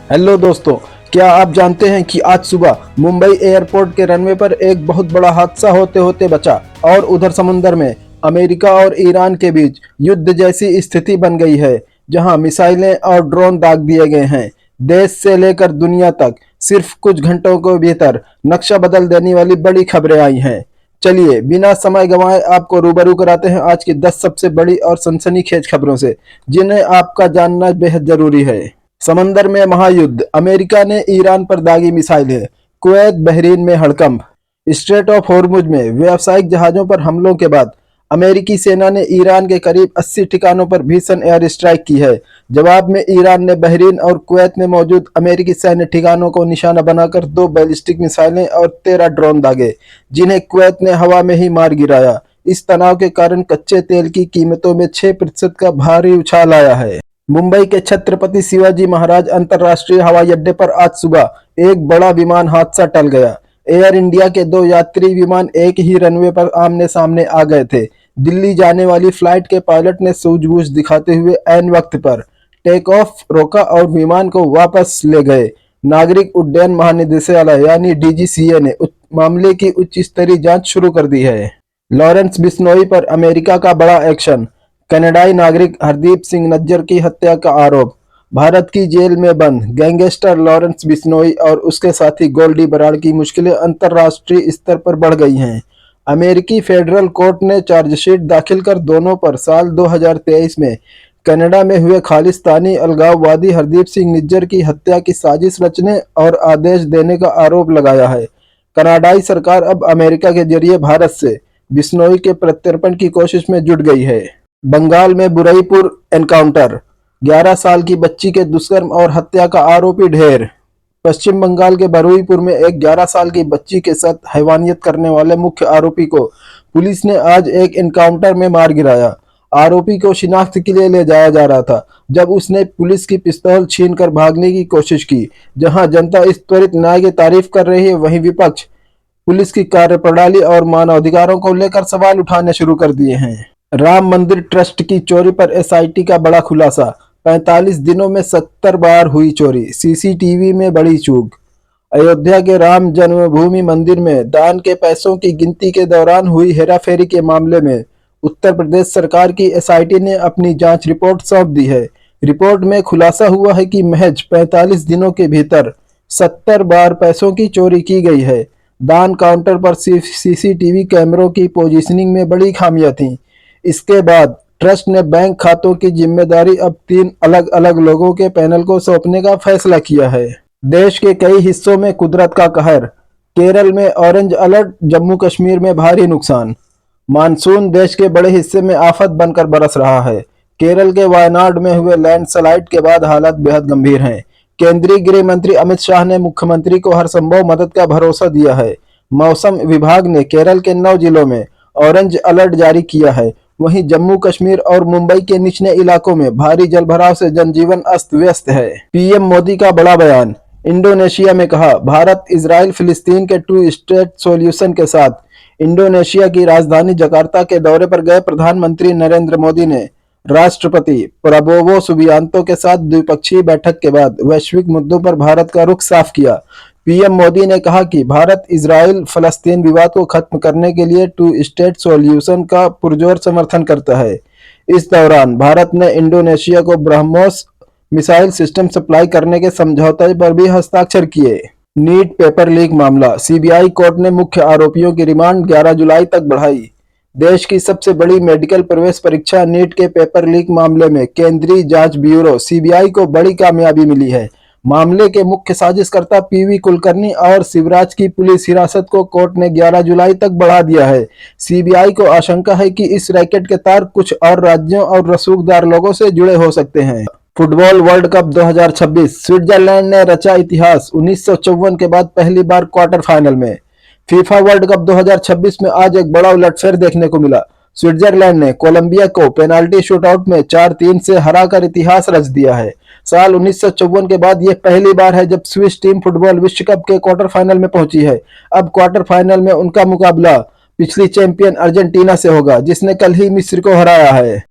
Hello दोस्तों, क्या आप जानते हैं कि आज सुबह मुंबई एयरपोर्ट के रनवे पर एक बहुत बड़ा हादसा होते होते बचा और उधर समुंदर में अमेरिका और ईरान के बीच युद्ध जैसी स्थिति बन गई है, जहां मिसाइलें और ड्रोन दाग दिए गए हैं। देश से लेकर दुनिया तक सिर्फ कुछ घंटों के भीतर नक्शा बदल देने वाली बड़ी खबरें आई हैं। चलिए बिना समय गंवाए आपको रूबरू कराते हैं आज की 10 सबसे बड़ी और सनसनीखेज खबरों से, जिन्हें आपका जानना बेहद जरूरी है। समंदर में महायुद्ध, अमेरिका ने ईरान पर दागी मिसाइलें, कुवैत बहरीन में हड़कंप। स्ट्रेट ऑफ हॉर्मुज में व्यावसायिक जहाजों पर हमलों के बाद अमेरिकी सेना ने ईरान के करीब 80 ठिकानों पर भीषण एयर स्ट्राइक की है। जवाब में ईरान ने बहरीन और कुवैत में मौजूद अमेरिकी सैन्य ठिकानों को निशाना बनाकर 2 बैलिस्टिक मिसाइलें और 13 ड्रोन दागे, जिन्हें कुवैत ने हवा में ही मार गिराया। इस तनाव के कारण कच्चे तेल की कीमतों में 6% का भारी उछाल आया है। मुंबई के छत्रपति शिवाजी महाराज अंतर्राष्ट्रीय हवाई अड्डे पर आज सुबह एक बड़ा विमान हादसा टल गया। एयर इंडिया के 2 यात्री विमान एक ही रनवे पर आमने सामने आ गए थे। दिल्ली जाने वाली फ्लाइट के पायलट ने सूझबूझ दिखाते हुए ऐन वक्त पर टेक ऑफ रोका और विमान को वापस ले गए। नागरिक उड्डयन महानिदेशालय यानी डीजीसीए ने मामले की उच्च स्तरीय जांच शुरू कर दी है। लॉरेंस बिश्नोई पर अमेरिका का बड़ा एक्शन, कनाडाई नागरिक हरदीप सिंह नज्जर की हत्या का आरोप। भारत की जेल में बंद गैंगस्टर लॉरेंस बिश्नोई और उसके साथी गोल्डी बराड़ की मुश्किलें अंतर्राष्ट्रीय स्तर पर बढ़ गई हैं। अमेरिकी फेडरल कोर्ट ने चार्जशीट दाखिल कर दोनों पर साल 2023 में कनाडा में हुए खालिस्तानी अलगाववादी हरदीप सिंह निज्जर की हत्या की साजिश रचने और आदेश देने का आरोप लगाया है। कनाडाई सरकार अब अमेरिका के जरिए भारत से बिश्नोई के प्रत्यर्पण की कोशिश में जुट गई है। बंगाल में बुरईपुर एनकाउंटर, 11 साल की बच्ची के दुष्कर्म और हत्या का आरोपी ढेर। पश्चिम बंगाल के बरुईपुर में एक 11 साल की बच्ची के साथ हैवानियत करने वाले मुख्य आरोपी को पुलिस ने आज एक एनकाउंटर में मार गिराया। आरोपी को शिनाख्त के लिए ले जाया जा रहा था जब उसने पुलिस की पिस्तौल छीनकर भागने की कोशिश की। जहां जनता इस त्वरित न्याय की तारीफ कर रही है, वहीं विपक्ष पुलिस की कार्यप्रणाली और मानवाधिकारों को लेकर सवाल उठाने शुरू कर दिए हैं। राम मंदिर ट्रस्ट की चोरी पर एसआईटी का बड़ा खुलासा, 45 दिनों में 70 बार हुई चोरी, सीसीटीवी में बड़ी चूक। अयोध्या के राम जन्मभूमि मंदिर में दान के पैसों की गिनती के दौरान हुई हेराफेरी के मामले में उत्तर प्रदेश सरकार की एसआईटी ने अपनी जांच रिपोर्ट सौंप दी है। रिपोर्ट में खुलासा हुआ है कि महज 45 दिनों के भीतर 70 बार पैसों की चोरी की गई है। दान काउंटर पर सीसीटीवी कैमरों की पोजीशनिंग में बड़ी खामियां थीं। इसके बाद ट्रस्ट ने बैंक खातों की जिम्मेदारी अब 3 अलग अलग लोगों के पैनल को सौंपने का फैसला किया है। देश के कई हिस्सों में कुदरत का कहर, केरल में ऑरेंज अलर्ट, जम्मू कश्मीर में भारी नुकसान। मानसून देश के बड़े हिस्से में आफत बनकर बरस रहा है। केरल के वायनाड में हुए लैंडस्लाइड के बाद हालात बेहद गंभीर हैं। केंद्रीय गृह मंत्री अमित शाह ने मुख्यमंत्री को हर संभव मदद का भरोसा दिया है। मौसम विभाग ने केरल के 9 जिलों में ऑरेंज अलर्ट जारी किया है। वहीं जम्मू कश्मीर और मुंबई के निचले इलाकों में भारी जलभराव से जनजीवन अस्त व्यस्त है। पीएम मोदी का बड़ा बयान, इंडोनेशिया में कहा भारत इजराइल फिलिस्तीन के 2 स्टेट सॉल्यूशन के साथ। इंडोनेशिया की राजधानी जकार्ता के दौरे पर गए प्रधानमंत्री नरेंद्र मोदी ने राष्ट्रपति प्रबोवो सुबियांतो के साथ द्विपक्षीय बैठक के बाद वैश्विक मुद्दों पर भारत का रुख साफ किया। पीएम मोदी ने कहा कि भारत इजराइल फलस्तीन विवाद को खत्म करने के लिए 2 स्टेट सॉल्यूशन का पुरजोर समर्थन करता है। इस दौरान भारत ने इंडोनेशिया को ब्रह्मोस मिसाइल सिस्टम सप्लाई करने के समझौते पर भी हस्ताक्षर किए। नीट पेपर लीक मामला, सीबीआई कोर्ट ने मुख्य आरोपियों की रिमांड 11 जुलाई तक बढ़ाई। देश की सबसे बड़ी मेडिकल प्रवेश परीक्षा नीट के पेपर लीक मामले में केंद्रीय जांच ब्यूरो सीबीआई को बड़ी कामयाबी मिली है। मामले के मुख्य साजिशकर्ता पीवी कुलकर्णी और शिवराज की पुलिस हिरासत को कोर्ट ने 11 जुलाई तक बढ़ा दिया है। सीबीआई को आशंका है कि इस रैकेट के तार कुछ और राज्यों और रसूखदार लोगों से जुड़े हो सकते हैं। फुटबॉल वर्ल्ड कप 2026, स्विट्जरलैंड ने रचा इतिहास, 1954 के बाद पहली बार क्वार्टर फाइनल में। फीफा वर्ल्ड कप 2026 में आज एक बड़ा उलटफेर देखने को मिला। स्विट्जरलैंड ने कोलंबिया को पेनाल्टी शूटआउट में 4-3 से हराकर इतिहास रच दिया है। साल 1954 के बाद यह पहली बार है जब स्विस टीम फुटबॉल विश्व कप के क्वार्टर फाइनल में पहुंची है। अब क्वार्टर फाइनल में उनका मुकाबला पिछली चैंपियन अर्जेंटीना से होगा, जिसने कल ही मिस्र को हराया है।